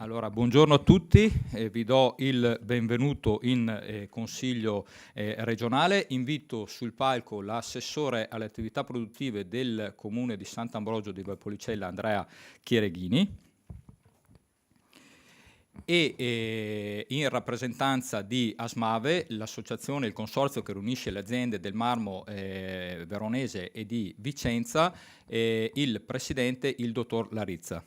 Allora, buongiorno a tutti, vi do il benvenuto in Consiglio regionale. Invito sul palco l'assessore alle attività produttive del Comune di Sant'Ambrogio di Valpolicella, Andrea Chiereghini, e in rappresentanza di Asmave, l'associazione, il consorzio che riunisce le aziende del marmo veronese e di Vicenza, il presidente, il dottor Larizza.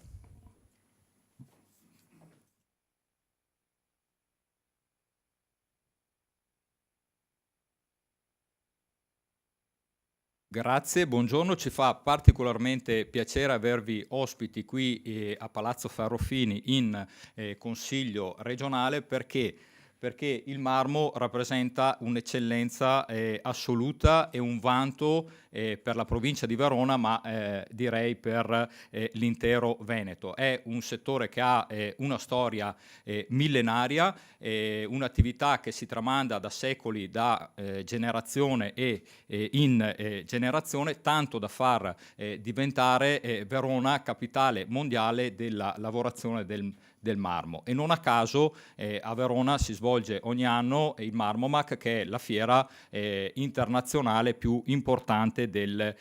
Grazie, buongiorno, ci fa particolarmente piacere avervi ospiti qui a Palazzo Ferrofini in Consiglio regionale perché il marmo rappresenta un'eccellenza assoluta e un vanto per la provincia di Verona, ma direi per l'intero Veneto. È un settore che ha una storia millenaria, un'attività che si tramanda da secoli, da generazione in generazione, tanto da far diventare Verona capitale mondiale della lavorazione del marmo. E non a caso a Verona si svolge ogni anno il Marmomac, che è la fiera internazionale più importante del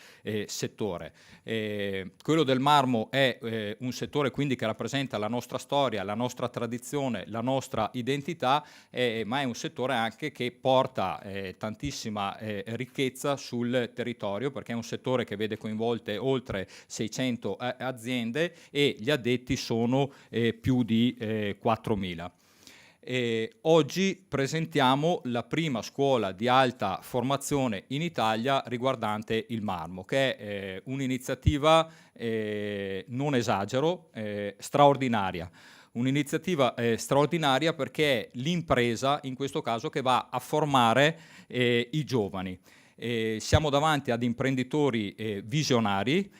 settore. Quello del marmo è un settore quindi che rappresenta la nostra storia, la nostra tradizione, la nostra identità, ma è un settore anche che porta tantissima ricchezza sul territorio, perché è un settore che vede coinvolte oltre 600 aziende e gli addetti sono più di 4.000. Oggi presentiamo la prima scuola di alta formazione in Italia riguardante il marmo, che è un'iniziativa, non esagero, straordinaria. Un'iniziativa straordinaria perché è l'impresa, in questo caso, che va a formare i giovani. Siamo davanti ad imprenditori visionari,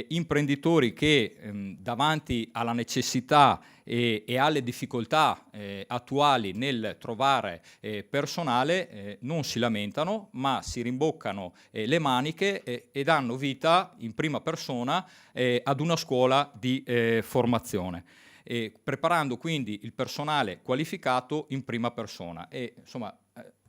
imprenditori che davanti alla necessità e alle difficoltà attuali nel trovare personale non si lamentano, ma si rimboccano le maniche e danno vita in prima persona ad una scuola di formazione, preparando quindi il personale qualificato in prima persona. E insomma,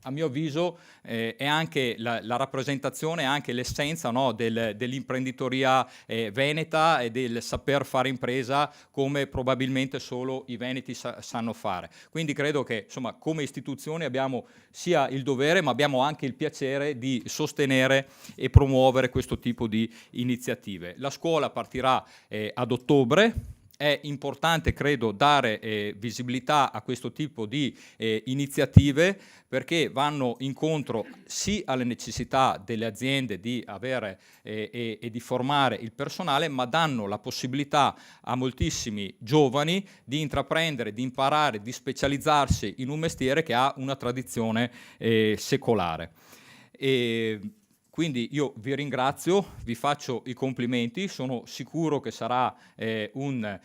a mio avviso è anche la rappresentazione, anche l'essenza, no, dell'imprenditoria veneta e del saper fare impresa come probabilmente solo i veneti sanno fare. Quindi credo che insomma, come istituzione abbiamo sia il dovere ma abbiamo anche il piacere di sostenere e promuovere questo tipo di iniziative. La scuola partirà ad ottobre. È importante, credo, dare visibilità a questo tipo di iniziative perché vanno incontro sì alle necessità delle aziende di avere e di formare il personale, ma danno la possibilità a moltissimi giovani di intraprendere, di imparare, di specializzarsi in un mestiere che ha una tradizione secolare. Quindi io vi ringrazio, vi faccio i complimenti, sono sicuro che sarà un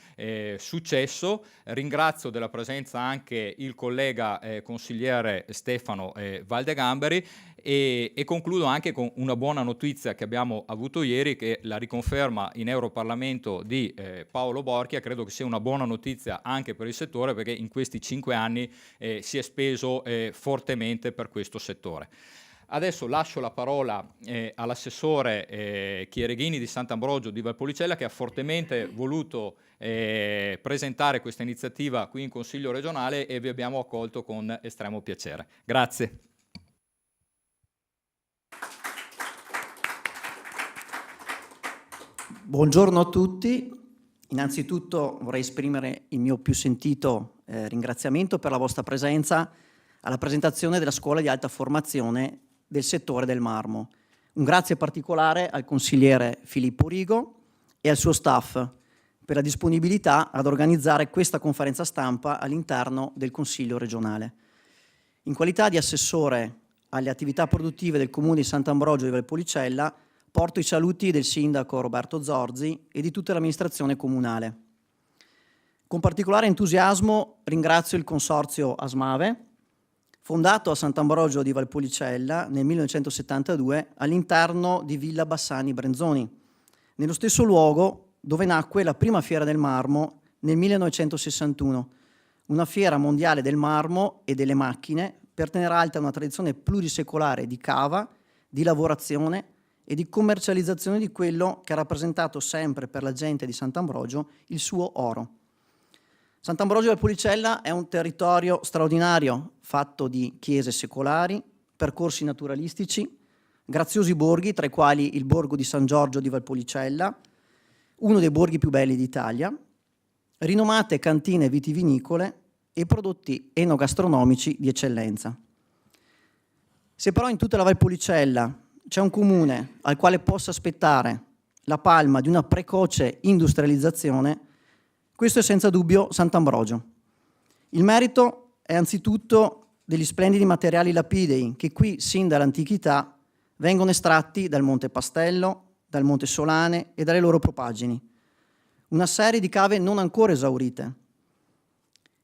successo. Ringrazio della presenza anche il collega consigliere Stefano Valdegamberi e concludo anche con una buona notizia che abbiamo avuto ieri, che la riconferma in Europarlamento di Paolo Borchia. Credo che sia una buona notizia anche per il settore, perché in questi 5 anni si è speso fortemente per questo settore. Adesso lascio la parola all'assessore Chiereghini di Sant'Ambrogio di Valpolicella, che ha fortemente voluto presentare questa iniziativa qui in Consiglio regionale e vi abbiamo accolto con estremo piacere. Grazie. Buongiorno a tutti. Innanzitutto vorrei esprimere il mio più sentito ringraziamento per la vostra presenza alla presentazione della scuola di alta formazione del settore del marmo. Un grazie particolare al consigliere Filippo Rigo e al suo staff per la disponibilità ad organizzare questa conferenza stampa all'interno del Consiglio regionale. In qualità di assessore alle attività produttive del Comune di Sant'Ambrogio di Valpolicella, porto i saluti del sindaco Roberto Zorzi e di tutta l'amministrazione comunale. Con particolare entusiasmo ringrazio il consorzio Asmave, fondato a Sant'Ambrogio di Valpolicella nel 1972 all'interno di Villa Bassani Brenzoni, nello stesso luogo dove nacque la prima fiera del marmo nel 1961, una fiera mondiale del marmo e delle macchine per tenere alta una tradizione plurisecolare di cava, di lavorazione e di commercializzazione di quello che ha rappresentato sempre per la gente di Sant'Ambrogio il suo oro. Sant'Ambrogio del Policella è un territorio straordinario, fatto di chiese secolari, percorsi naturalistici, graziosi borghi, tra i quali il borgo di San Giorgio di Valpolicella, uno dei borghi più belli d'Italia, rinomate cantine vitivinicole e prodotti enogastronomici di eccellenza. Se però in tutta la Valpolicella c'è un comune al quale possa aspettare la palma di una precoce industrializzazione, questo è senza dubbio Sant'Ambrogio. Il merito è anzitutto degli splendidi materiali lapidei che qui, sin dall'antichità, vengono estratti dal Monte Pastello, dal Monte Solane e dalle loro propaggini. Una serie di cave non ancora esaurite,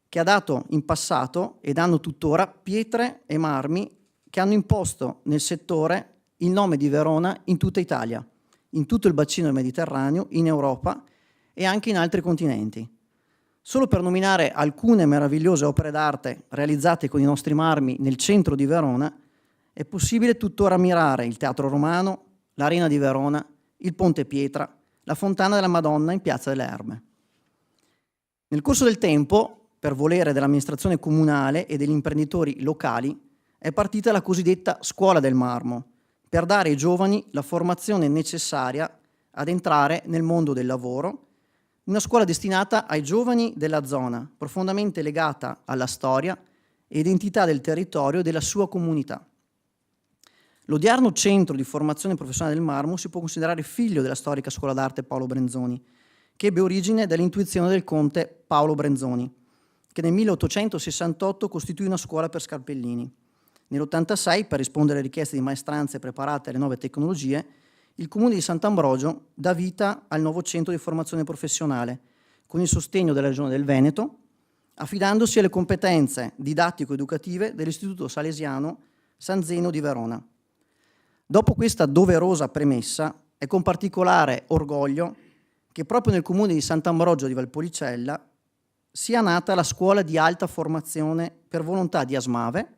che ha dato in passato e danno tuttora pietre e marmi che hanno imposto nel settore il nome di Verona in tutta Italia, in tutto il bacino del Mediterraneo, in Europa e anche in altri continenti. Solo per nominare alcune meravigliose opere d'arte realizzate con i nostri marmi nel centro di Verona, è possibile tuttora ammirare il Teatro Romano, l'Arena di Verona, il Ponte Pietra, la Fontana della Madonna in Piazza delle Erme. Nel corso del tempo, per volere dell'amministrazione comunale e degli imprenditori locali, è partita la cosiddetta Scuola del Marmo, per dare ai giovani la formazione necessaria ad entrare nel mondo del lavoro, una scuola destinata ai giovani della zona, profondamente legata alla storia e identità del territorio e della sua comunità. L'odierno centro di formazione professionale del marmo si può considerare figlio della storica scuola d'arte Paolo Brenzoni, che ebbe origine dall'intuizione del conte Paolo Brenzoni, che nel 1868 costituì una scuola per scarpellini. Nell'86, per rispondere alle richieste di maestranze preparate alle nuove tecnologie, il Comune di Sant'Ambrogio dà vita al nuovo centro di formazione professionale, con il sostegno della Regione del Veneto, affidandosi alle competenze didattico-educative dell'Istituto Salesiano San Zeno di Verona. Dopo questa doverosa premessa, è con particolare orgoglio che proprio nel Comune di Sant'Ambrogio di Valpolicella sia nata la scuola di alta formazione per volontà di Asmave,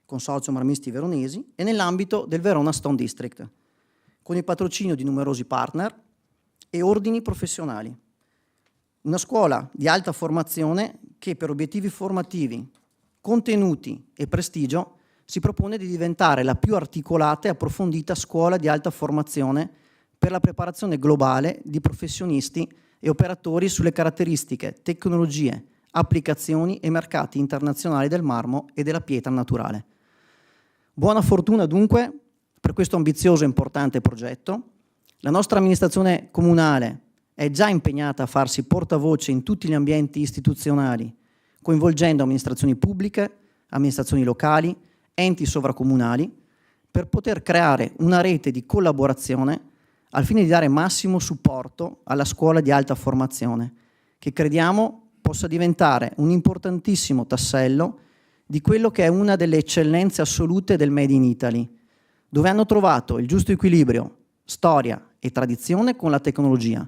Consorzio Marmisti Veronesi, e nell'ambito del Verona Stone District, con il patrocinio di numerosi partner e ordini professionali. Una scuola di alta formazione che per obiettivi formativi, contenuti e prestigio si propone di diventare la più articolata e approfondita scuola di alta formazione per la preparazione globale di professionisti e operatori sulle caratteristiche, tecnologie, applicazioni e mercati internazionali del marmo e della pietra naturale. Buona fortuna dunque per questo ambizioso e importante progetto. La nostra amministrazione comunale è già impegnata a farsi portavoce in tutti gli ambienti istituzionali, coinvolgendo amministrazioni pubbliche, amministrazioni locali, enti sovracomunali, per poter creare una rete di collaborazione al fine di dare massimo supporto alla scuola di alta formazione, che crediamo possa diventare un importantissimo tassello di quello che è una delle eccellenze assolute del Made in Italy, dove hanno trovato il giusto equilibrio, storia e tradizione con la tecnologia,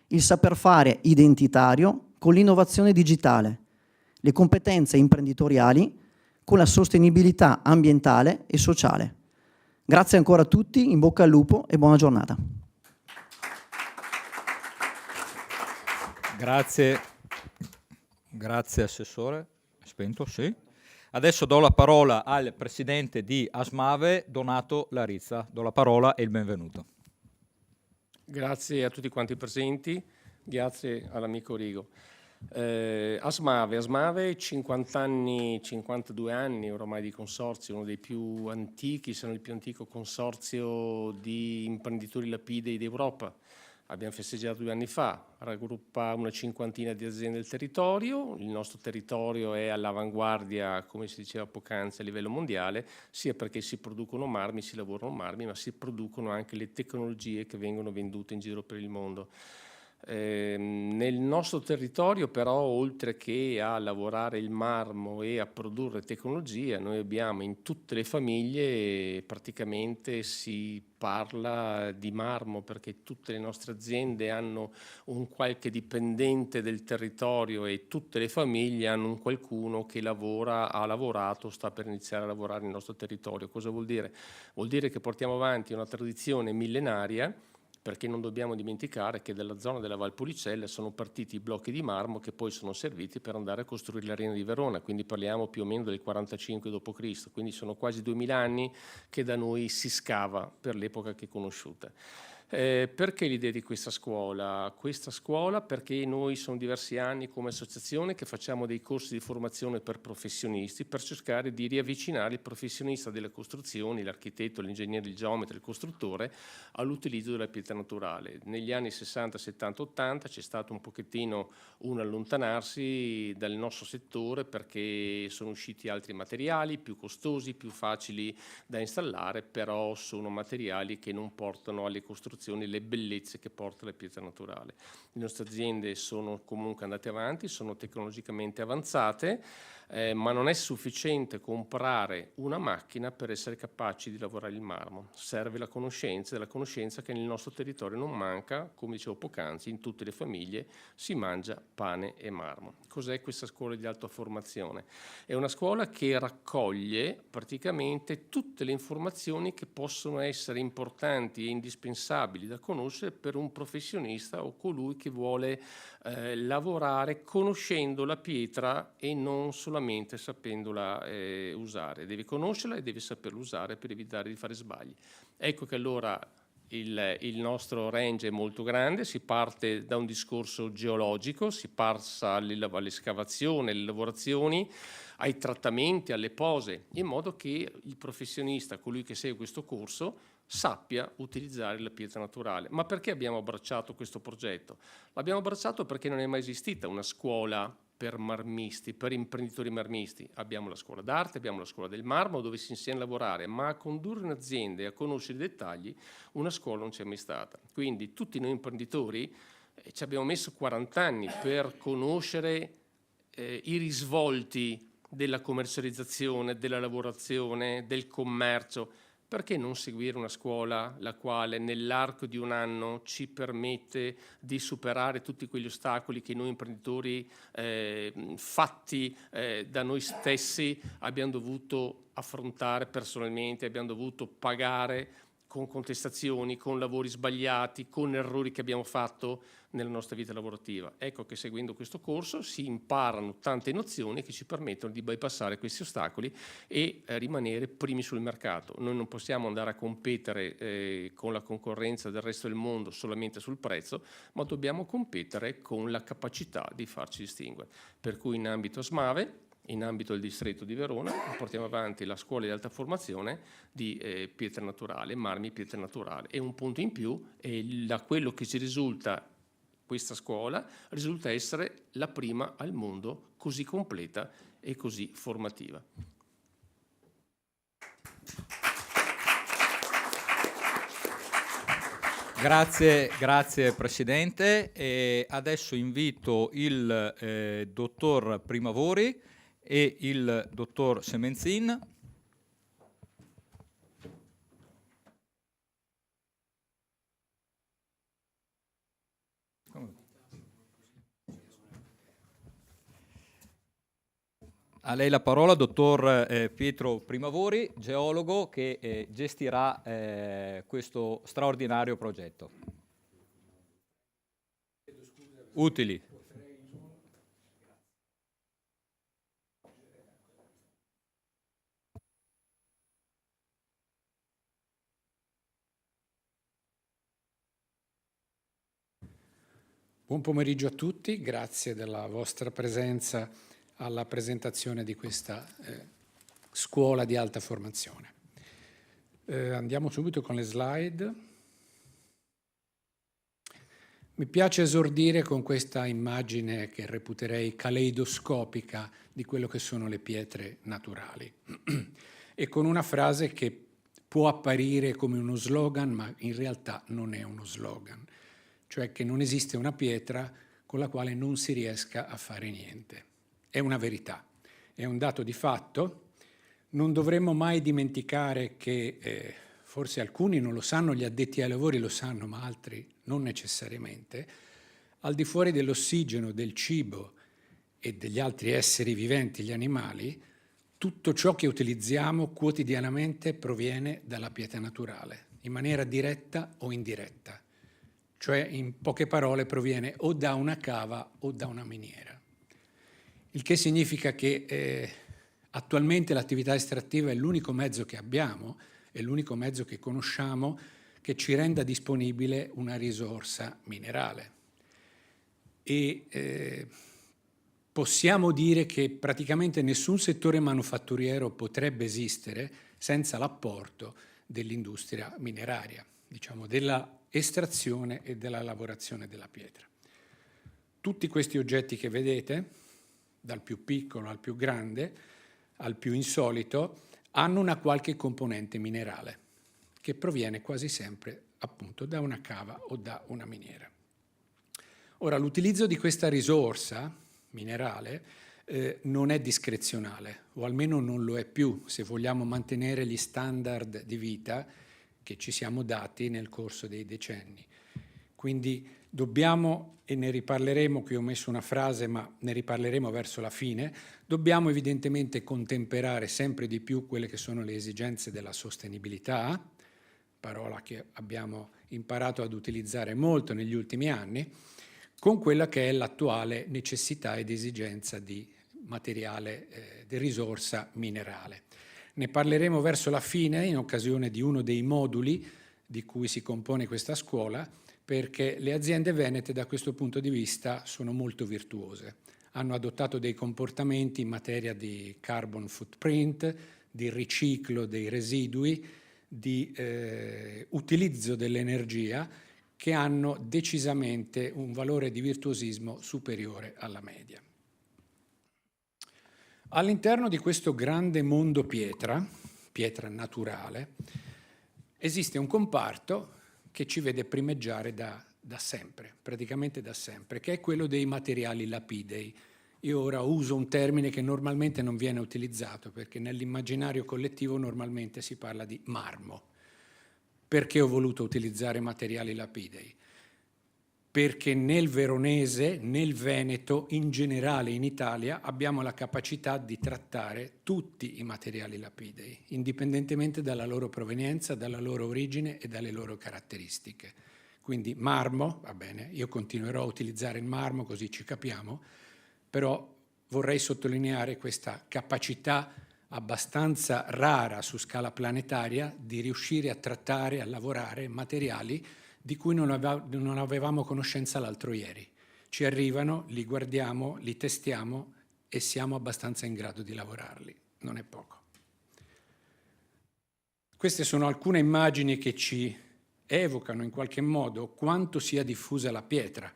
il saper fare identitario con l'innovazione digitale, le competenze imprenditoriali con la sostenibilità ambientale e sociale. Grazie ancora a tutti, in bocca al lupo e buona giornata. Grazie Assessore. Spento, sì. Adesso do la parola al Presidente di Asmave, Donato Larizza. Do la parola e il benvenuto. Grazie a tutti quanti presenti, grazie all'amico Rigo. Asmave 50 anni, 52 anni ormai di consorzio, uno dei più antichi, se non il più antico consorzio di imprenditori lapidei d'Europa. Abbiamo festeggiato 2 anni fa, raggruppa una cinquantina di aziende del territorio, il nostro territorio è all'avanguardia, come si diceva poc'anzi, a livello mondiale, sia perché si producono marmi, si lavorano marmi, ma si producono anche le tecnologie che vengono vendute in giro per il mondo. Nel nostro territorio però, oltre che a lavorare il marmo e a produrre tecnologia, noi abbiamo in tutte le famiglie, praticamente si parla di marmo, perché tutte le nostre aziende hanno un qualche dipendente del territorio e tutte le famiglie hanno un qualcuno che lavora, ha lavorato, sta per iniziare a lavorare nel nostro territorio. Cosa vuol dire? Vuol dire che portiamo avanti una tradizione millenaria, perché non dobbiamo dimenticare che dalla zona della Valpolicella sono partiti i blocchi di marmo che poi sono serviti per andare a costruire l'Arena di Verona, quindi parliamo più o meno del 45 d.C., quindi sono quasi 2000 anni che da noi si scava per l'epoca che è conosciuta. Perché l'idea di questa scuola? Questa scuola perché noi sono diversi anni come associazione che facciamo dei corsi di formazione per professionisti per cercare di riavvicinare il professionista delle costruzioni, l'architetto, l'ingegnere, il geometra, il costruttore all'utilizzo della pietra naturale. Negli anni 60, 70, 80 c'è stato un pochettino un allontanarsi dal nostro settore perché sono usciti altri materiali più costosi, più facili da installare, però sono materiali che non portano alle costruzioni le bellezze che porta la pietra naturale. Le nostre aziende sono comunque andate avanti, sono tecnologicamente avanzate, ma non è sufficiente comprare una macchina per essere capaci di lavorare il marmo. Serve la conoscenza, della conoscenza che nel nostro territorio non manca, come dicevo poc'anzi, in tutte le famiglie si mangia pane e marmo. Cos'è questa scuola di alta formazione? È una scuola che raccoglie praticamente tutte le informazioni che possono essere importanti e indispensabili da conoscere per un professionista o colui che vuole lavorare conoscendo la pietra e non solamente sapendola usare. Devi conoscerla e devi saperla usare per evitare di fare sbagli. Ecco che allora il nostro range è molto grande, si parte da un discorso geologico, si passa all'escavazione, alle lavorazioni, ai trattamenti, alle pose, in modo che il professionista, colui che segue questo corso, sappia utilizzare la pietra naturale. Ma perché abbiamo abbracciato questo progetto? L'abbiamo abbracciato perché non è mai esistita una scuola per marmisti, per imprenditori marmisti. Abbiamo la scuola d'arte, abbiamo la scuola del marmo dove si insegna a lavorare, ma a condurre un'azienda e a conoscere i dettagli una scuola non c'è mai stata. Quindi tutti noi imprenditori ci abbiamo messo 40 anni per conoscere i risvolti della commercializzazione, della lavorazione, del commercio. Perché non seguire una scuola la quale nell'arco di un anno ci permette di superare tutti quegli ostacoli che noi imprenditori fatti da noi stessi abbiamo dovuto affrontare personalmente, abbiamo dovuto pagare con contestazioni, con lavori sbagliati, con errori che abbiamo fatto nella nostra vita lavorativa. Ecco che seguendo questo corso si imparano tante nozioni che ci permettono di bypassare questi ostacoli e rimanere primi sul mercato. Noi non possiamo andare a competere con la concorrenza del resto del mondo solamente sul prezzo, ma dobbiamo competere con la capacità di farci distinguere. Per cui in ambito SMAVE, in ambito del distretto di Verona, portiamo avanti la scuola di alta formazione di pietra naturale, marmi pietra naturale. E un punto in più, da quello che ci risulta, questa scuola risulta essere la prima al mondo così completa e così formativa. Grazie Presidente. E adesso invito il dottor Primavori e il dottor Semenzin. A lei la parola, dottor Pietro Primavori, geologo che gestirà questo straordinario progetto. Utili. Buon pomeriggio a tutti, grazie della vostra presenza alla presentazione di questa scuola di alta formazione. Andiamo subito con le slide. Mi piace esordire con questa immagine che reputerei caleidoscopica di quello che sono le pietre naturali e con una frase che può apparire come uno slogan, ma in realtà non è uno slogan. cioè che non esiste una pietra con la quale non si riesca a fare niente. È una verità, è un dato di fatto. Non dovremmo mai dimenticare che, forse alcuni non lo sanno, gli addetti ai lavori lo sanno, ma altri non necessariamente, al di fuori dell'ossigeno, del cibo e degli altri esseri viventi, gli animali, tutto ciò che utilizziamo quotidianamente proviene dalla pietra naturale, in maniera diretta o indiretta. Cioè, in poche parole, proviene o da una cava o da una miniera. Il che significa che attualmente l'attività estrattiva è l'unico mezzo che abbiamo, è l'unico mezzo che conosciamo che ci renda disponibile una risorsa minerale. E possiamo dire che praticamente nessun settore manufatturiero potrebbe esistere senza l'apporto dell'industria mineraria, diciamo della estrazione e della lavorazione della pietra. Tutti questi oggetti che vedete, dal più piccolo al più grande, al più insolito, hanno una qualche componente minerale che proviene quasi sempre appunto da una cava o da una miniera. Ora, l'utilizzo di questa risorsa minerale non è discrezionale, o almeno non lo è più, se vogliamo mantenere gli standard di vita che ci siamo dati nel corso dei decenni. Quindi dobbiamo, e ne riparleremo, qui ho messo una frase, ma ne riparleremo verso la fine, dobbiamo evidentemente contemperare sempre di più quelle che sono le esigenze della sostenibilità, parola che abbiamo imparato ad utilizzare molto negli ultimi anni, con quella che è l'attuale necessità ed esigenza di materiale, di risorsa minerale. Ne parleremo verso la fine in occasione di uno dei moduli di cui si compone questa scuola, perché le aziende venete da questo punto di vista sono molto virtuose. Hanno adottato dei comportamenti in materia di carbon footprint, di riciclo dei residui, di utilizzo dell'energia, che hanno decisamente un valore di virtuosismo superiore alla media. All'interno di questo grande mondo pietra naturale, esiste un comparto che ci vede primeggiare da sempre, praticamente da sempre, che è quello dei materiali lapidei. Io ora uso un termine che normalmente non viene utilizzato, perché nell'immaginario collettivo normalmente si parla di marmo. Perché ho voluto utilizzare materiali lapidei? Perché nel Veronese, nel Veneto, in generale in Italia, abbiamo la capacità di trattare tutti i materiali lapidei, indipendentemente dalla loro provenienza, dalla loro origine e dalle loro caratteristiche. Quindi marmo, va bene, io continuerò a utilizzare il marmo, così ci capiamo, però vorrei sottolineare questa capacità abbastanza rara su scala planetaria di riuscire a trattare, a lavorare materiali di cui non avevamo conoscenza l'altro ieri. Ci arrivano, li guardiamo, li testiamo e siamo abbastanza in grado di lavorarli. Non è poco. Queste sono alcune immagini che ci evocano in qualche modo quanto sia diffusa la pietra.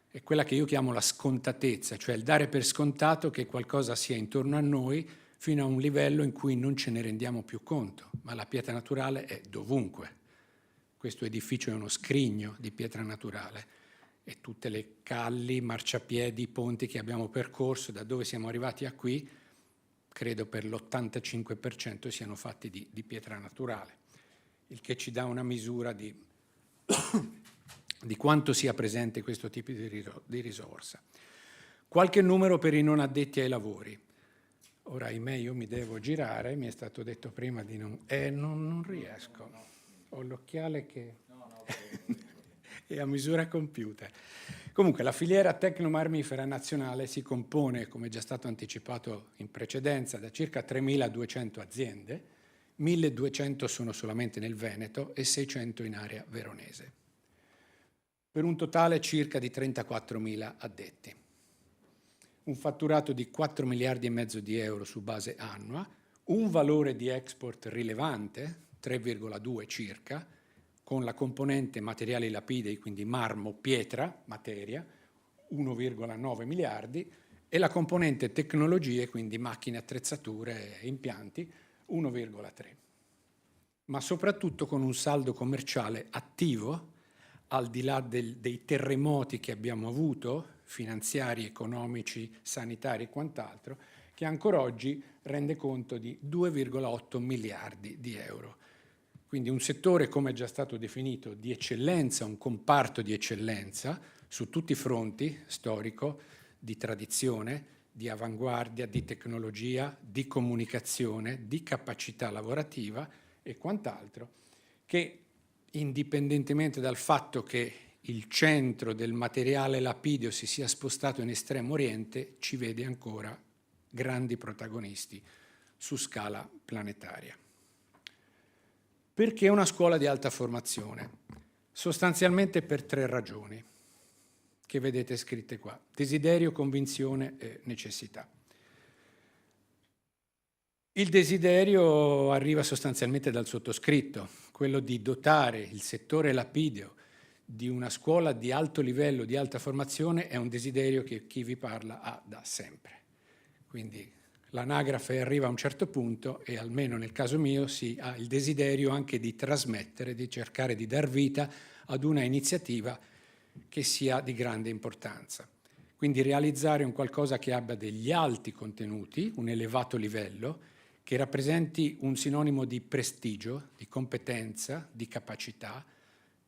È quella che io chiamo la scontatezza, cioè il dare per scontato che qualcosa sia intorno a noi fino a un livello in cui non ce ne rendiamo più conto, ma la pietra naturale è dovunque. Questo edificio è uno scrigno di pietra naturale e tutte le calli, marciapiedi, ponti che abbiamo percorso da dove siamo arrivati a qui, credo per l'85% siano fatti di pietra naturale, il che ci dà una misura di quanto sia presente questo tipo di risorsa. Qualche numero per i non addetti ai lavori. Ora, ahimè, io mi devo girare, mi è stato detto prima di non... non riesco. Ho l'occhiale che è a misura computer. Comunque, la filiera tecnomarmifera nazionale si compone, come già stato anticipato in precedenza, da circa 3.200 aziende, 1.200 sono solamente nel Veneto e 600 in area veronese, per un totale circa di 34.000 addetti. Un fatturato di 4 miliardi e mezzo di euro su base annua, un valore di export rilevante, 3,2 circa, con la componente materiali lapidei, quindi marmo, pietra, materia, 1,9 miliardi, e la componente tecnologie, quindi macchine, attrezzature e impianti, 1,3. Ma soprattutto con un saldo commerciale attivo al di là dei terremoti che abbiamo avuto, finanziari, economici, sanitari e quant'altro, che ancora oggi rende conto di 2,8 miliardi di euro. Quindi un settore, come è già stato definito, di eccellenza, un comparto di eccellenza su tutti i fronti, storico, di tradizione, di avanguardia, di tecnologia, di comunicazione, di capacità lavorativa e quant'altro, che indipendentemente dal fatto che il centro del materiale lapidio si sia spostato in Estremo Oriente, ci vede ancora grandi protagonisti su scala planetaria. Perché una scuola di alta formazione? Sostanzialmente per 3 ragioni che vedete scritte qua: desiderio, convinzione e necessità. Il desiderio arriva sostanzialmente dal sottoscritto, quello di dotare il settore lapidio di una scuola di alto livello, di alta formazione, è un desiderio che chi vi parla ha da sempre. Quindi l'anagrafe arriva a un certo punto e almeno nel caso mio si ha il desiderio anche di trasmettere, di cercare di dar vita ad una iniziativa che sia di grande importanza. Quindi realizzare un qualcosa che abbia degli alti contenuti, un elevato livello, che rappresenti un sinonimo di prestigio, di competenza, di capacità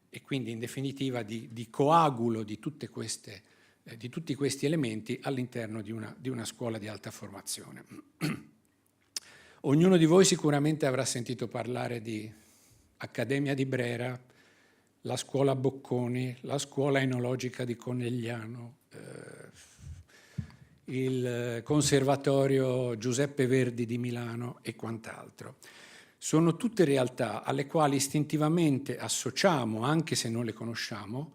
e quindi in definitiva di coagulo di tutti questi elementi all'interno di una scuola di alta formazione. Ognuno di voi sicuramente avrà sentito parlare di Accademia di Brera, la scuola Bocconi, la scuola enologica di Conegliano, il Conservatorio Giuseppe Verdi di Milano e quant'altro. Sono tutte realtà alle quali istintivamente associamo, anche se non le conosciamo,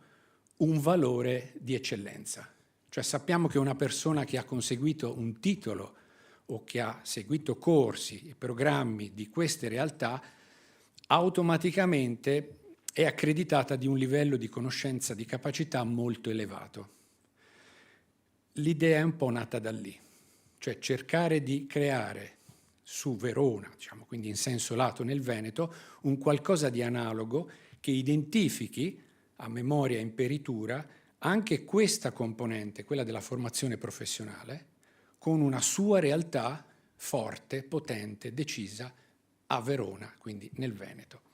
un valore di eccellenza. Cioè sappiamo che una persona che ha conseguito un titolo o che ha seguito corsi e programmi di queste realtà automaticamente è accreditata di un livello di conoscenza, di capacità molto elevato. L'idea è un po' nata da lì, cioè cercare di creare su Verona, diciamo, quindi in senso lato nel Veneto, un qualcosa di analogo che identifichi a memoria e imperitura anche questa componente, quella della formazione professionale, con una sua realtà forte, potente, decisa a Verona, quindi nel Veneto.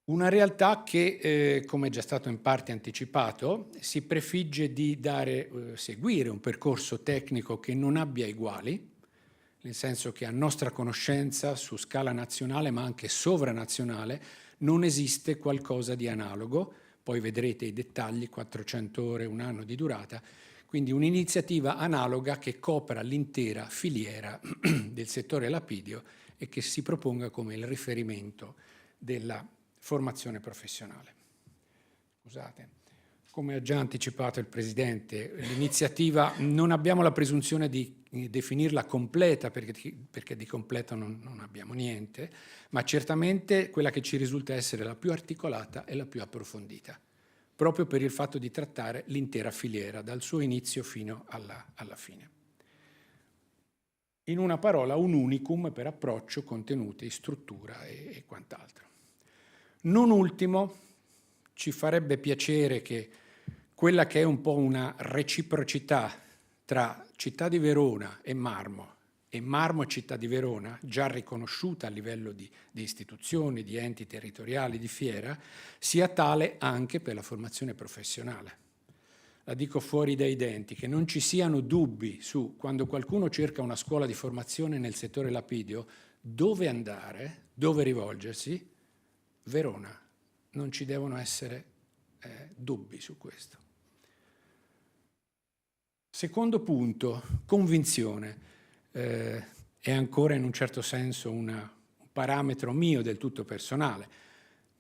Una realtà che, come è già stato in parte anticipato, si prefigge di seguire un percorso tecnico che non abbia eguali, nel senso che a nostra conoscenza su scala nazionale ma anche sovranazionale non esiste qualcosa di analogo, poi vedrete i dettagli, 400 ore, 1 anno di durata, quindi un'iniziativa analoga che copra l'intera filiera del settore lapidio e che si proponga come il riferimento della formazione professionale. Scusate, come ha già anticipato il Presidente, l'iniziativa non abbiamo la presunzione di definirla completa perché di completo non abbiamo niente, ma certamente quella che ci risulta essere la più articolata e la più approfondita, proprio per il fatto di trattare l'intera filiera, dal suo inizio fino alla fine. In una parola, un unicum per approccio, contenuti, struttura e quant'altro. Non ultimo, ci farebbe piacere che quella che è un po' una reciprocità tra Città di Verona e Marmo e Città di Verona, già riconosciuta a livello di istituzioni, di enti territoriali, di fiera, sia tale anche per la formazione professionale. La dico fuori dai denti, che non ci siano dubbi su quando qualcuno cerca una scuola di formazione nel settore lapidio, dove andare, dove rivolgersi. Verona, non ci devono essere dubbi su questo. Secondo punto, convinzione. È ancora in un certo senso un parametro mio del tutto personale,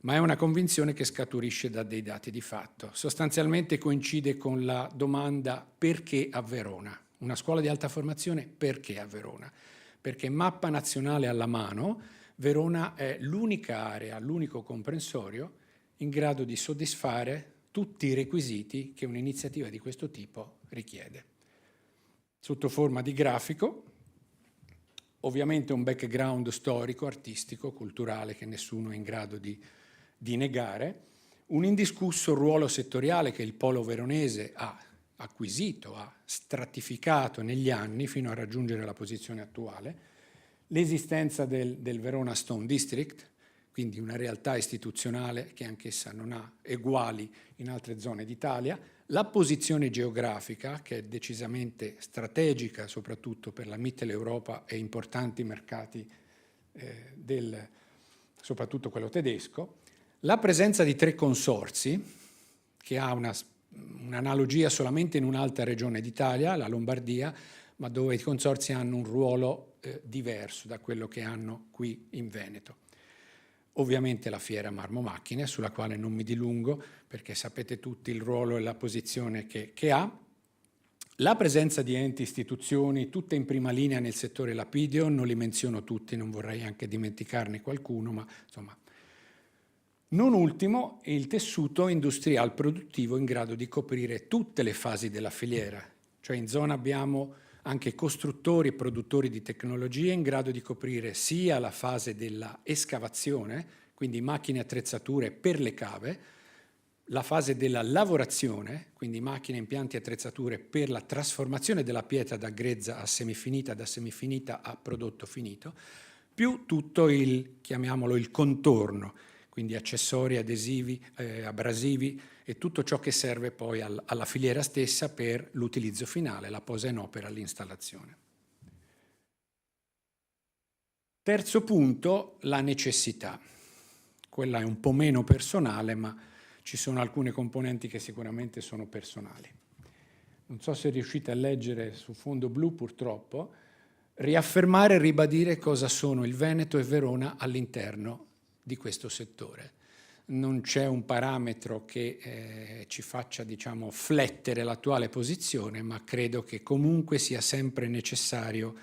ma è una convinzione che scaturisce da dei dati di fatto. Sostanzialmente coincide con la domanda perché a Verona? Una scuola di alta formazione perché a Verona? Perché mappa nazionale alla mano, Verona è l'unica area, l'unico comprensorio in grado di soddisfare tutti i requisiti che un'iniziativa di questo tipo richiede. Sotto forma di grafico, ovviamente un background storico, artistico, culturale che nessuno è in grado di di negare, un indiscusso ruolo settoriale che il polo veronese ha acquisito, ha stratificato negli anni fino a raggiungere la posizione attuale, l'esistenza del Verona Stone District, quindi una realtà istituzionale che anch'essa non ha eguali in altre zone d'Italia, la posizione geografica che è decisamente strategica soprattutto per la Mitteleuropa e importanti mercati soprattutto quello tedesco, la presenza di 3 consorzi che ha un'analogia solamente in un'alta regione d'Italia, la Lombardia, ma dove i consorzi hanno un ruolo diverso da quello che hanno qui in Veneto. Ovviamente la Fiera Marmo Macchine, sulla quale non mi dilungo, perché sapete tutti il ruolo e la posizione che ha. La presenza di enti, istituzioni, tutte in prima linea nel settore lapideo, non li menziono tutti, non vorrei anche dimenticarne qualcuno, ma insomma. Non ultimo, il tessuto industriale produttivo in grado di coprire tutte le fasi della filiera, cioè in zona abbiamo anche costruttori e produttori di tecnologie in grado di coprire sia la fase della escavazione, quindi macchine e attrezzature per le cave, la fase della lavorazione, quindi macchine, impianti e attrezzature per la trasformazione della pietra da grezza a semifinita, da semifinita a prodotto finito, più tutto chiamiamolo il contorno, quindi accessori, adesivi, abrasivi e tutto ciò che serve poi alla filiera stessa per l'utilizzo finale, la posa in opera, l'installazione. Terzo punto, la necessità. Quella è un po' meno personale, ma ci sono alcune componenti che sicuramente sono personali. Non so se riuscite a leggere su fondo blu, purtroppo, riaffermare e ribadire cosa sono il Veneto e Verona all'interno di questo settore. Non c'è un parametro che ci faccia, diciamo, flettere l'attuale posizione, ma credo che comunque sia sempre necessario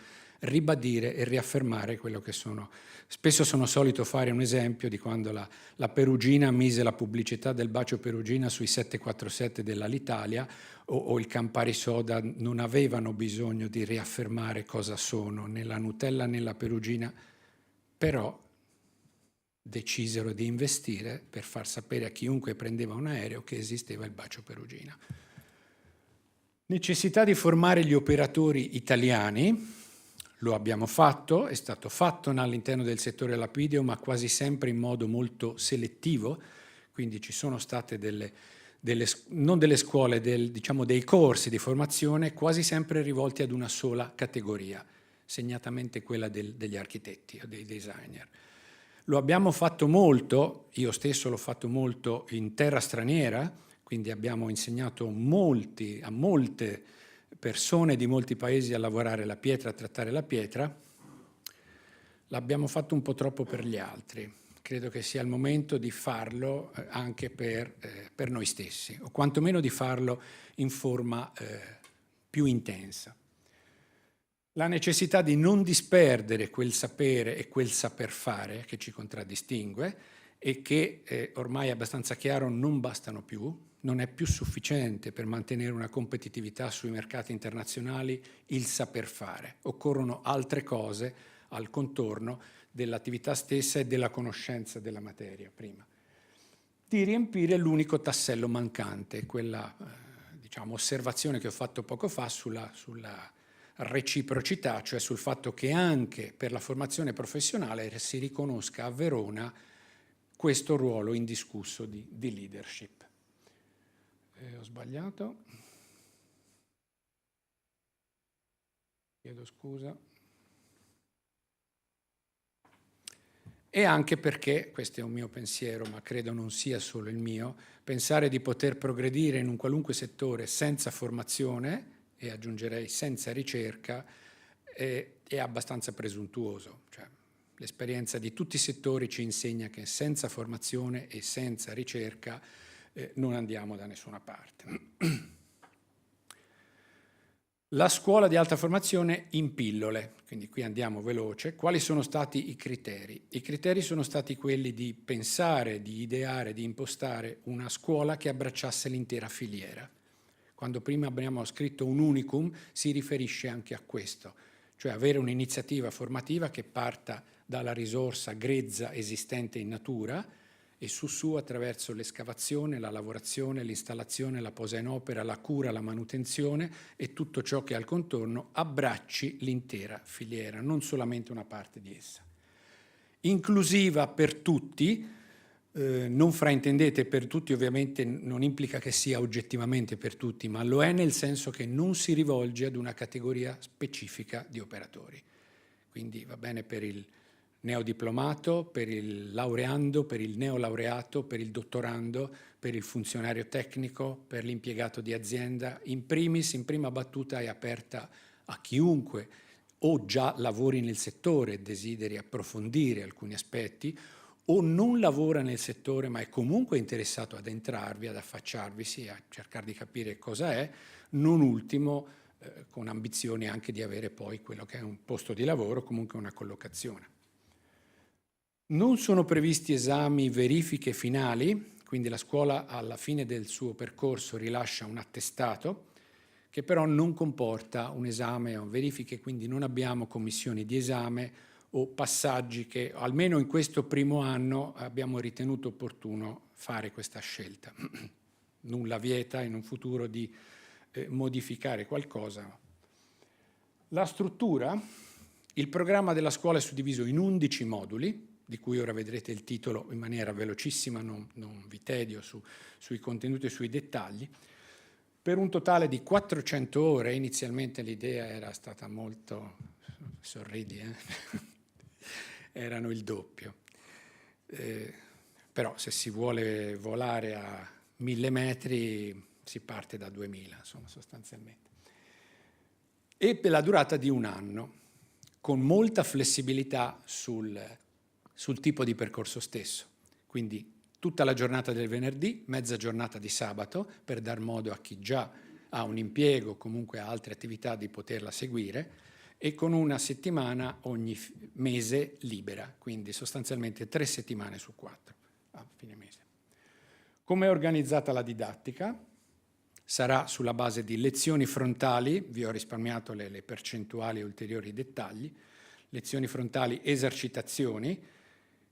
ribadire e riaffermare quello che sono. Spesso sono solito fare un esempio di quando la Perugina mise la pubblicità del bacio Perugina sui 747 dell'Alitalia o il Campari Soda non avevano bisogno di riaffermare cosa sono né la Nutella né la Perugina, però decisero di investire per far sapere a chiunque prendeva un aereo che esisteva il bacio Perugina. Necessità di formare gli operatori italiani, lo abbiamo fatto, è stato fatto all'interno del settore lapideo, ma quasi sempre in modo molto selettivo, quindi ci sono state non delle scuole, diciamo dei corsi di formazione quasi sempre rivolti ad una sola categoria, segnatamente quella degli architetti o dei designer. Lo abbiamo fatto molto, io stesso l'ho fatto molto in terra straniera, quindi abbiamo insegnato a molte persone di molti paesi a lavorare la pietra, a trattare la pietra. L'abbiamo fatto un po' troppo per gli altri. Credo che sia il momento di farlo anche per noi stessi, o quantomeno di farlo in forma più intensa. La necessità di non disperdere quel sapere e quel saper fare che ci contraddistingue e che ormai è abbastanza chiaro non bastano più, non è più sufficiente per mantenere una competitività sui mercati internazionali il saper fare. Occorrono altre cose al contorno dell'attività stessa e della conoscenza della materia prima. Di riempire l'unico tassello mancante, quella diciamo, osservazione che ho fatto poco fa sulla reciprocità, cioè sul fatto che anche per la formazione professionale si riconosca a Verona questo ruolo indiscusso di leadership. Ho sbagliato. Chiedo scusa. E anche perché, questo è un mio pensiero, ma credo non sia solo il mio, pensare di poter progredire in un qualunque settore senza formazione, e aggiungerei senza ricerca, è abbastanza presuntuoso. Cioè, l'esperienza di tutti i settori ci insegna che senza formazione e senza ricerca non andiamo da nessuna parte. La scuola di alta formazione in pillole, quindi qui andiamo veloce. Quali sono stati i criteri? I criteri sono stati quelli di pensare, di ideare, di impostare una scuola che abbracciasse l'intera filiera. Quando prima abbiamo scritto un unicum si riferisce anche a questo, cioè avere un'iniziativa formativa che parta dalla risorsa grezza esistente in natura e su attraverso l'escavazione, la lavorazione, l'installazione, la posa in opera, la cura, la manutenzione e tutto ciò che al contorno abbracci l'intera filiera, non solamente una parte di essa. Inclusiva per tutti, non fraintendete per tutti, ovviamente non implica che sia oggettivamente per tutti, ma lo è nel senso che non si rivolge ad una categoria specifica di operatori. Quindi va bene per il neodiplomato, per il laureando, per il neolaureato, per il dottorando, per il funzionario tecnico, per l'impiegato di azienda. In primis, in prima battuta è aperta a chiunque o già lavori nel settore e desideri approfondire alcuni aspetti, o non lavora nel settore ma è comunque interessato ad entrarvi, ad affacciarvisi, a cercare di capire cosa è, non ultimo con ambizioni anche di avere poi quello che è un posto di lavoro, comunque una collocazione. Non sono previsti esami verifiche finali, quindi la scuola alla fine del suo percorso rilascia un attestato che però non comporta un esame o verifiche, quindi non abbiamo commissioni di esame o passaggi che almeno in questo primo anno abbiamo ritenuto opportuno fare questa scelta. Nulla vieta in un futuro di modificare qualcosa. La struttura, il programma della scuola è suddiviso in 11 moduli, di cui ora vedrete il titolo in maniera velocissima, non vi tedio sui contenuti e sui dettagli, per un totale di 400 ore. Inizialmente l'idea era stata molto, sorridi, erano il doppio. Però se si vuole volare a 1000 metri si parte da 2000, insomma, sostanzialmente. E per la durata di un anno, con molta flessibilità sul tipo di percorso stesso. Quindi tutta la giornata del venerdì, mezza giornata di sabato, per dar modo a chi già ha un impiego, comunque ha altre attività, di poterla seguire, e con una settimana ogni mese libera, quindi sostanzialmente 3 settimane su 4 a fine mese. Come è organizzata la didattica? Sarà sulla base di lezioni frontali, vi ho risparmiato le percentuali e ulteriori dettagli, lezioni frontali, esercitazioni,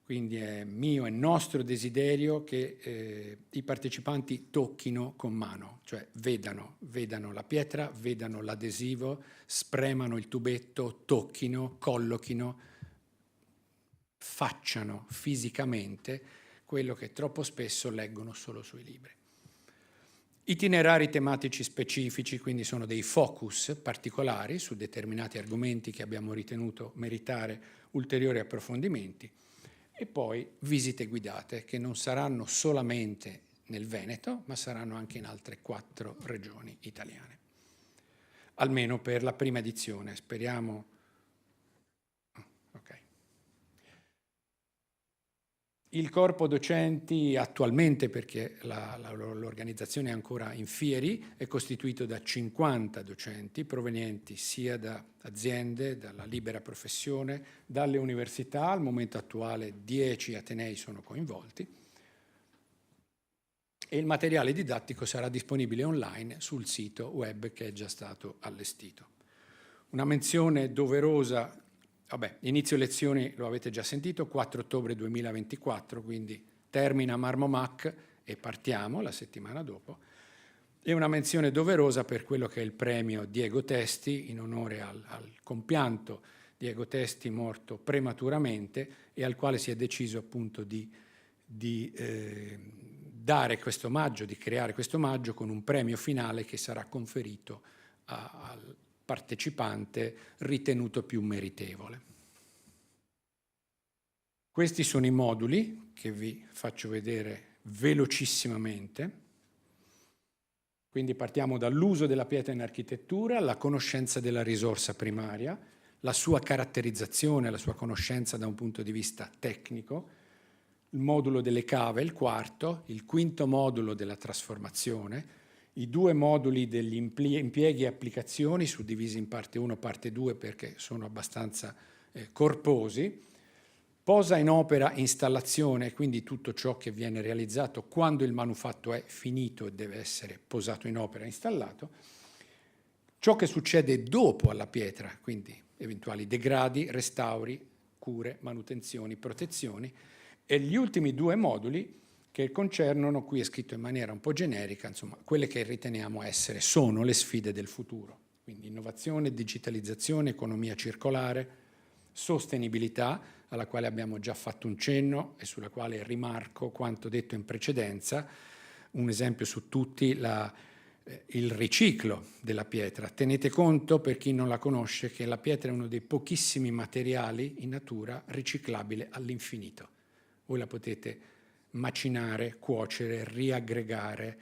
quindi è mio e nostro desiderio che i partecipanti tocchino con mano, cioè vedano la pietra, vedano l'adesivo, spremano il tubetto, tocchino, collochino, facciano fisicamente quello che troppo spesso leggono solo sui libri. Itinerari tematici specifici, quindi sono dei focus particolari su determinati argomenti che abbiamo ritenuto meritare ulteriori approfondimenti, e poi visite guidate che non saranno solamente nel Veneto, ma saranno anche in altre 4 regioni italiane. Almeno per la prima edizione, speriamo. Okay. Il corpo docenti attualmente, perché l'organizzazione è ancora in fieri, è costituito da 50 docenti provenienti sia da aziende, dalla libera professione, dalle università. Al momento attuale 10 atenei sono coinvolti e il materiale didattico sarà disponibile online sul sito web che è già stato allestito. Una menzione doverosa. Inizio lezioni, lo avete già sentito, 4 ottobre 2024, quindi termina Marmo Mac e partiamo la settimana dopo. E una menzione doverosa per quello che è il premio Diego Testi, in onore al compianto Diego Testi, morto prematuramente, e al quale si è deciso appunto di dare questo omaggio, di creare questo omaggio con un premio finale che sarà conferito al partecipante ritenuto più meritevole. Questi sono i moduli che vi faccio vedere velocissimamente. Quindi partiamo dall'uso della pietra in architettura, la conoscenza della risorsa primaria, la sua caratterizzazione, la sua conoscenza da un punto di vista tecnico, il modulo delle cave, il quarto, il quinto modulo della trasformazione, i 2 moduli degli impieghi e applicazioni, suddivisi in parte 1 e parte 2 perché sono abbastanza corposi, posa in opera, installazione, quindi tutto ciò che viene realizzato quando il manufatto è finito e deve essere posato in opera e installato, ciò che succede dopo alla pietra, quindi eventuali degradi, restauri, cure, manutenzioni, protezioni, E gli ultimi 2 moduli che concernono, qui è scritto in maniera un po' generica, insomma, quelle che riteniamo sono le sfide del futuro. Quindi innovazione, digitalizzazione, economia circolare, sostenibilità, alla quale abbiamo già fatto un cenno e sulla quale rimarco quanto detto in precedenza. Un esempio su tutti, il riciclo della pietra. Tenete conto, per chi non la conosce, che la pietra è uno dei pochissimi materiali in natura riciclabile all'infinito. Voi la potete macinare, cuocere, riaggregare,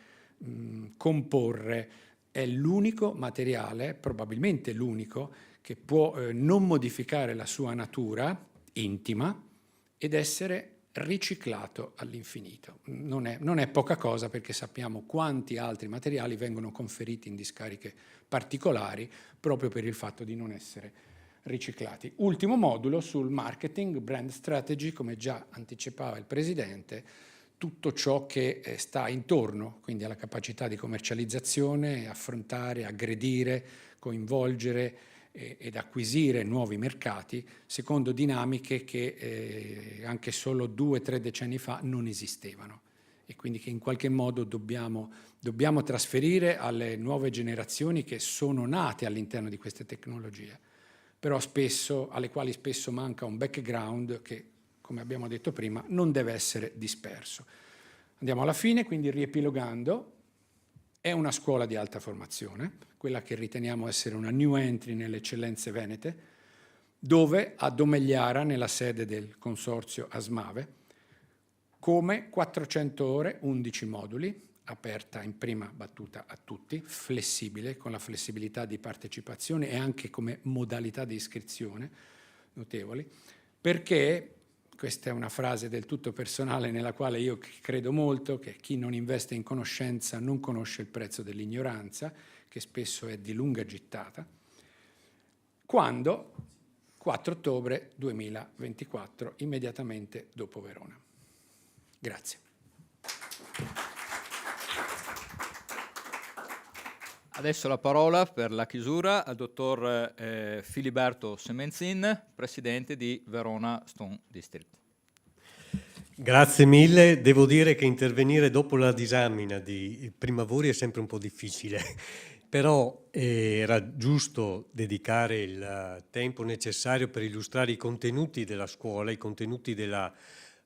comporre. È l'unico materiale, probabilmente l'unico, che può non modificare la sua natura intima ed essere riciclato all'infinito. Non è poca cosa, perché sappiamo quanti altri materiali vengono conferiti in discariche particolari proprio per il fatto di non essere riciclati. Ultimo modulo sul marketing, brand strategy, come già anticipava il Presidente, tutto ciò che sta intorno, quindi alla capacità di commercializzazione, affrontare, aggredire, coinvolgere ed acquisire nuovi mercati secondo dinamiche che anche solo 2 o 3 decenni fa non esistevano, e quindi che in qualche modo dobbiamo trasferire alle nuove generazioni che sono nate all'interno di queste tecnologie, però alle quali spesso manca un background che, come abbiamo detto prima, non deve essere disperso. Andiamo alla fine, quindi riepilogando. È una scuola di alta formazione, quella che riteniamo essere una new entry nelle eccellenze venete, dove a Domegliara, nella sede del consorzio Asmave, come 400 ore, 11 moduli, aperta in prima battuta a tutti, flessibile, con la flessibilità di partecipazione e anche come modalità di iscrizione notevoli, perché, questa è una frase del tutto personale nella quale io credo molto, che chi non investe in conoscenza non conosce il prezzo dell'ignoranza, che spesso è di lunga gittata, quando 4 ottobre 2024, immediatamente dopo Verona. Grazie. Adesso la parola per la chiusura al dottor Filiberto Semenzin, presidente di Verona Stone District. Grazie mille. Devo dire che intervenire dopo la disamina di Primavori è sempre un po' difficile, però era giusto dedicare il tempo necessario per illustrare i contenuti della scuola, i contenuti della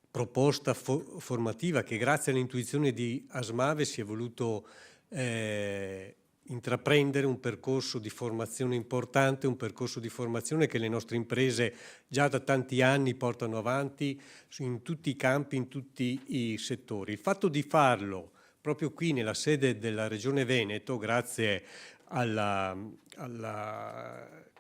proposta formativa che, grazie all'intuizione di Asmave, si è voluto intraprendere un percorso di formazione importante, un percorso di formazione che le nostre imprese già da tanti anni portano avanti in tutti i campi, in tutti i settori. Il fatto di farlo proprio qui nella sede della Regione Veneto, grazie al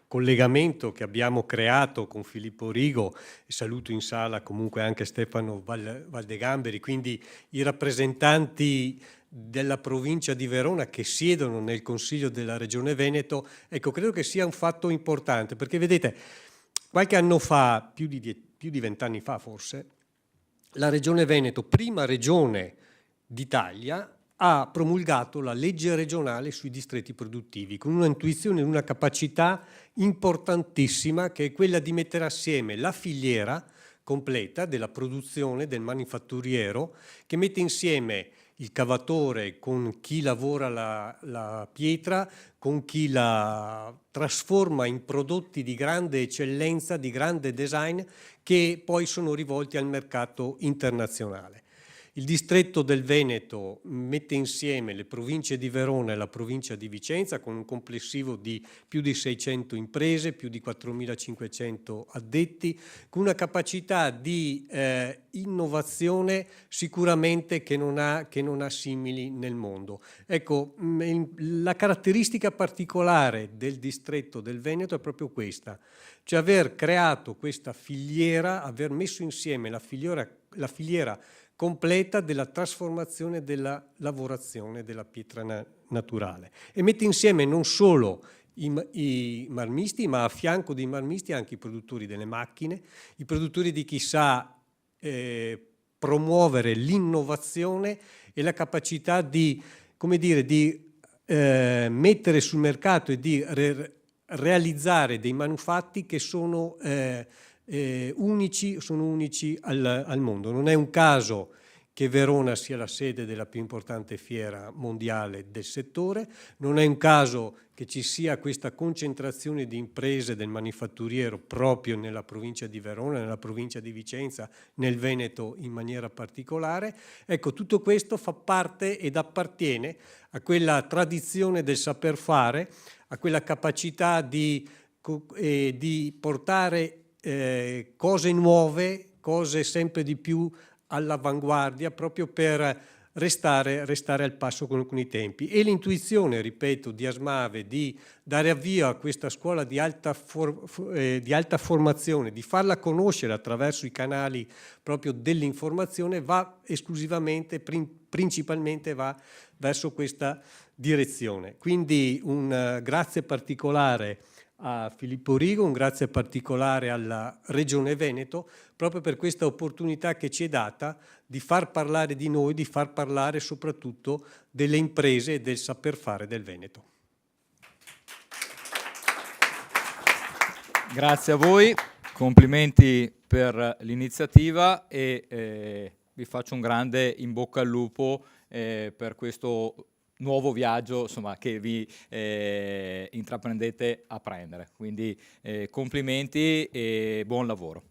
collegamento che abbiamo creato con Filippo Rigo, e saluto in sala comunque anche Stefano Valdegamberi, quindi i rappresentanti della provincia di Verona che siedono nel Consiglio della Regione Veneto, ecco, credo che sia un fatto importante, perché vedete, qualche anno fa, più di 20 anni fa forse, la Regione Veneto, prima regione d'Italia, ha promulgato la legge regionale sui distretti produttivi, con una intuizione e una capacità importantissima, che è quella di mettere assieme la filiera completa della produzione, del manifatturiero, che mette insieme il cavatore con chi lavora la pietra, con chi la trasforma in prodotti di grande eccellenza, di grande design, che poi sono rivolti al mercato internazionale. Il distretto del Veneto mette insieme le province di Verona e la provincia di Vicenza, con un complessivo di più di 600 imprese, più di 4.500 addetti, con una capacità di innovazione sicuramente che non ha simili nel mondo. Ecco, la caratteristica particolare del distretto del Veneto è proprio questa, cioè aver creato questa filiera, aver messo insieme la filiera completa della trasformazione e della lavorazione della pietra naturale, e mette insieme non solo i marmisti, ma a fianco dei marmisti anche i produttori delle macchine, i produttori di chi sa promuovere l'innovazione e la capacità di, come dire, di mettere sul mercato e di realizzare dei manufatti che sono sono unici al mondo. Non è un caso che Verona sia la sede della più importante fiera mondiale del settore, non è un caso che ci sia questa concentrazione di imprese del manifatturiero proprio nella provincia di Verona, nella provincia di Vicenza, nel Veneto in maniera particolare. Ecco, tutto questo fa parte ed appartiene a quella tradizione del saper fare, a quella capacità di portare cose nuove, cose sempre di più all'avanguardia, proprio per restare al passo con i tempi. E l'intuizione, ripeto, di Asmave di dare avvio a questa scuola di alta formazione, di farla conoscere attraverso i canali proprio dell'informazione, va esclusivamente, principalmente va verso questa direzione. Quindi un grazie particolare a Filippo Rigo, un grazie particolare alla Regione Veneto, proprio per questa opportunità che ci è data di far parlare di noi, di far parlare soprattutto delle imprese e del saper fare del Veneto. Grazie a voi, complimenti per l'iniziativa e vi faccio un grande in bocca al lupo per questo nuovo viaggio, insomma, che vi intraprendete a prendere. Quindi complimenti e buon lavoro.